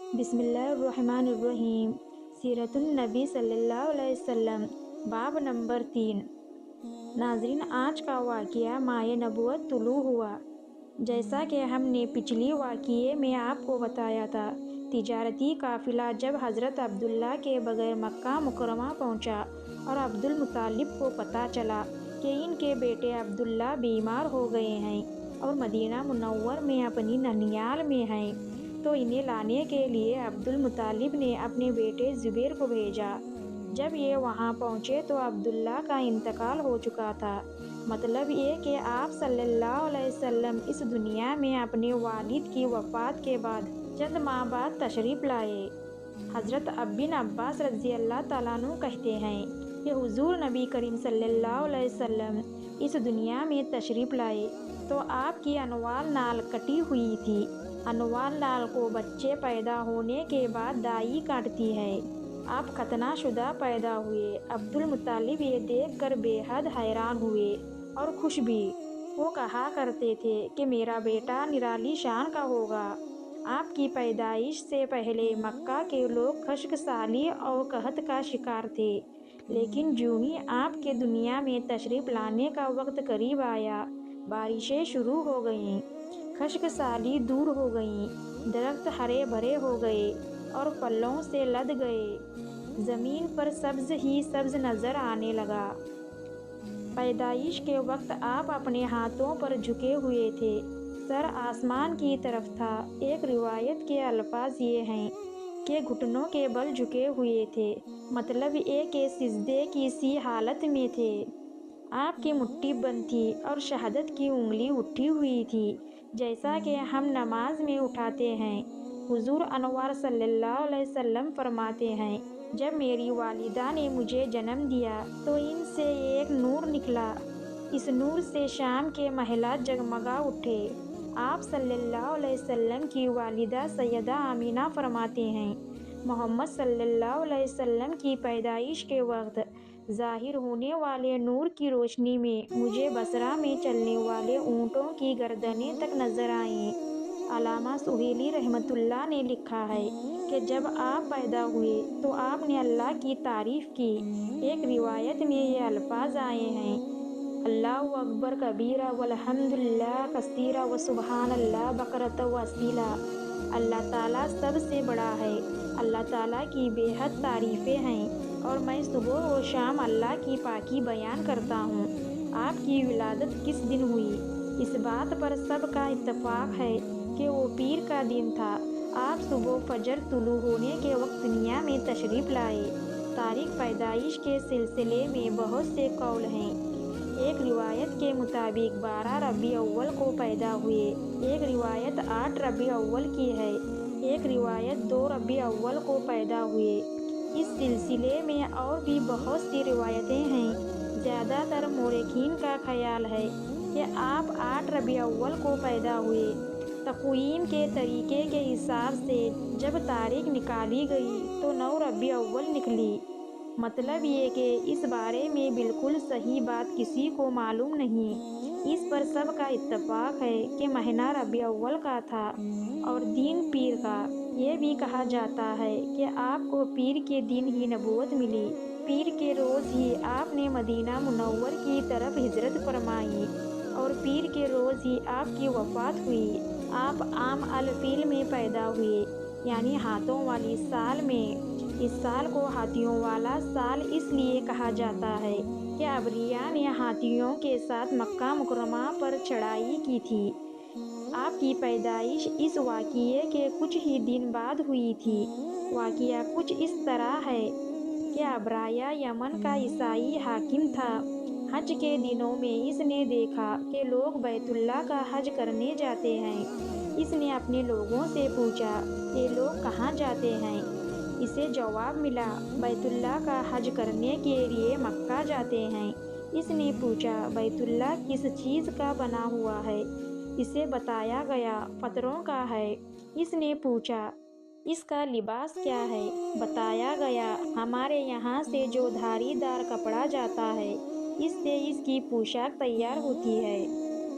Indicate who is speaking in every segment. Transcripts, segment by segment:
Speaker 1: بسم اللہ الرحمن الرحیم۔ سیرت النبی صلی اللہ علیہ وسلم، باب نمبر 3۔ ناظرین، آج کا واقعہ ماہ نبوت طلوع ہوا۔ جیسا کہ ہم نے پچھلی واقعے میں آپ کو بتایا تھا، تجارتی قافلہ جب حضرت عبداللہ کے بغیر مکہ مکرمہ پہنچا اور عبد المطلب کو پتہ چلا کہ ان کے بیٹے عبداللہ بیمار ہو گئے ہیں اور مدینہ منور میں اپنی ننیال میں ہیں، تو انہیں لانے کے لیے عبد المطلب نے اپنے بیٹے زبیر کو بھیجا۔ جب یہ وہاں پہنچے تو عبداللہ کا انتقال ہو چکا تھا، مطلب یہ کہ آپ صلی اللہ علیہ وسلم اس دنیا میں اپنے والد کی وفات کے بعد چند ماہ بعد تشریف لائے۔ حضرت ابن عباس رضی اللہ تعالیٰ عنہ کہتے ہیں کہ حضور نبی کریم صلی اللہ علیہ وسلم اس دنیا میں تشریف لائے تو آپ کی انوال نال کٹی ہوئی تھی۔ انوال نال کو بچے پیدا ہونے کے بعد دائی کاٹتی ہے۔ آپ ختنہ شدہ پیدا ہوئے۔ عبد المطلب یہ دیکھ کر بے حد حیران ہوئے اور خوش بھی۔ وہ کہا کرتے تھے کہ میرا بیٹا نرالی شان کا ہوگا۔ آپ کی پیدائش سے پہلے مکہ کے لوگ خشک سالی اور قحط کا شکار تھے، لیکن جوں ہی آپ کے دنیا میں تشریف لانے کا وقت قریب آیا، بارشیں شروع ہو گئیں، خشک سالی دور ہو گئی، درخت ہرے بھرے ہو گئے اور پھلوں سے لد گئے، زمین پر سبز ہی سبز نظر آنے لگا۔ پیدائش کے وقت آپ اپنے ہاتھوں پر جھکے ہوئے تھے، سر آسمان کی طرف تھا۔ ایک روایت کے الفاظ یہ ہیں کہ گھٹنوں کے بل جھکے ہوئے تھے، مطلب یہ کہ سجدے کی سی حالت میں تھے۔ آپ کی مٹھی بند تھی اور شہادت کی انگلی اٹھی ہوئی تھی، جیسا کہ ہم نماز میں اٹھاتے ہیں۔ حضور انوار صلی اللہ علیہ وسلم فرماتے ہیں، جب میری والدہ نے مجھے جنم دیا تو ان سے ایک نور نکلا، اس نور سے شام کے محلات جگمگا اٹھے۔ آپ صلی اللہ علیہ وسلم کی والدہ سیدہ آمینہ فرماتے ہیں، محمد صلی اللہ علیہ وسلم کی پیدائش کے وقت ظاہر ہونے والے نور کی روشنی میں مجھے بصرہ میں چلنے والے اونٹوں کی گردنیں تک نظر آئیں۔ علامہ سہیلی رحمۃ اللہ نے لکھا ہے کہ جب آپ پیدا ہوئے تو آپ نے اللہ کی تعریف کی۔ ایک روایت میں یہ الفاظ آئے ہیں، اللہ اکبر کبیرہ والحمد للہ کثیرہ وسبحان اللہ بکرۃ و اصیلا۔ اللہ تعالیٰ سب سے بڑا ہے، اللہ تعالیٰ کی بے حد تعریفیں ہیں اور میں صبح و شام اللہ کی پاکی بیان کرتا ہوں۔ آپ کی ولادت کس دن ہوئی؟ اس بات پر سب کا اتفاق ہے کہ وہ پیر کا دن تھا۔ آپ صبح فجر طلوع ہونے کے وقت دنیا میں تشریف لائے۔ تاریخ پیدائش کے سلسلے میں بہت سے قول ہیں۔ ایک روایت کے مطابق 12 ربیع الاول کو پیدا ہوئے، ایک روایت 8 ربیع الاول کی ہے، ایک روایت 2 ربیع الاول کو پیدا ہوئے۔ اس سلسلے میں اور بھی بہت سی روایتیں ہیں۔ زیادہ تر مورخین کا خیال ہے کہ آپ 8 ربیع الاول کو پیدا ہوئے۔ تقویم کے طریقے کے حساب سے جب تاریخ نکالی گئی تو 9 ربیع الاول نکلی۔ مطلب یہ کہ اس بارے میں بالکل صحیح بات کسی کو معلوم نہیں۔ اس پر سب کا اتفاق ہے کہ مہینہ ربیع الاول کا تھا اور دن پیر کا۔ یہ بھی کہا جاتا ہے کہ آپ کو پیر کے دن ہی نبوت ملی، پیر کے روز ہی آپ نے مدینہ منور کی طرف ہجرت فرمائی اور پیر کے روز ہی آپ کی وفات ہوئی۔ آپ عام الفیل میں پیدا ہوئے، یعنی ہاتھوں والی سال میں۔ اس سال کو ہاتھیوں والا سال اس لیے کہا جاتا ہے کہ ابریا نے ہاتھیوں کے ساتھ مکہ مکرمہ پر چڑھائی کی تھی۔ آپ کی پیدائش اس واقعے کے کچھ ہی دن بعد ہوئی تھی۔ واقعہ کچھ اس طرح ہے کہ ابریا یمن کا عیسائی حاکم تھا۔ حج کے دنوں میں اس نے دیکھا کہ لوگ بیت اللہ کا حج کرنے جاتے ہیں۔ اس نے اپنے لوگوں سے پوچھا، یہ لوگ کہاں جاتے ہیں؟ اسے جواب ملا، بیت اللہ کا حج کرنے کے لیے مکہ جاتے ہیں۔ اس نے پوچھا، بیت اللہ کس چیز کا بنا ہوا ہے؟ اسے بتایا گیا، پتھروں کا ہے۔ اس نے پوچھا، اس کا لباس کیا ہے؟ بتایا گیا، ہمارے یہاں سے جو دھاری دار کپڑا جاتا ہے، اس سے اس کی پوشاک تیار ہوتی ہے۔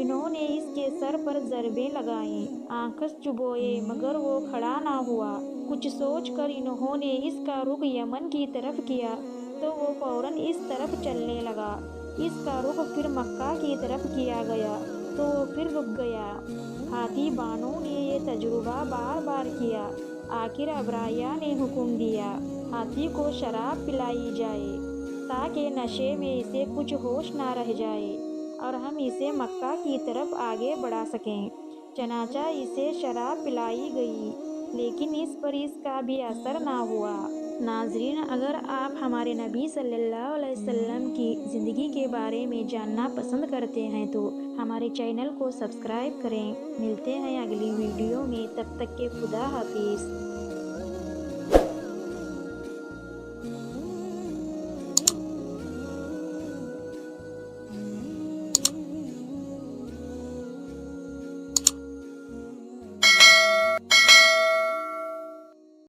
Speaker 1: انہوں نے اس کے سر پر ضربیں لگائیں، آنکھ چبوئے مگر وہ کھڑا نہ ہوا۔ کچھ سوچ کر انہوں نے اس کا رخ یمن کی طرف کیا تو وہ فوراً اس طرف چلنے لگا۔ اس کا رخ پھر مکہ کی طرف کیا گیا تو وہ پھر رک گیا۔ ہاتھی بانوں نے یہ تجربہ بار بار کیا۔ آخر ابراہیہ نے حکم دیا، ہاتھی کو شراب پلائی جائے تاکہ نشے میں اسے کچھ ہوش نہ رہ جائے اور ہم اسے مکہ کی طرف آگے بڑھا سکیں۔ چنانچہ اسے شراب پلائی گئی لیکن اس پر اس کا بھی اثر نہ ہوا۔ ناظرین، اگر آپ ہمارے نبی صلی اللہ علیہ وسلم کی زندگی کے بارے میں جاننا پسند کرتے ہیں تو ہمارے چینل کو سبسکرائب کریں۔ ملتے ہیں اگلی ویڈیو میں، تب تک کے خدا حافظ۔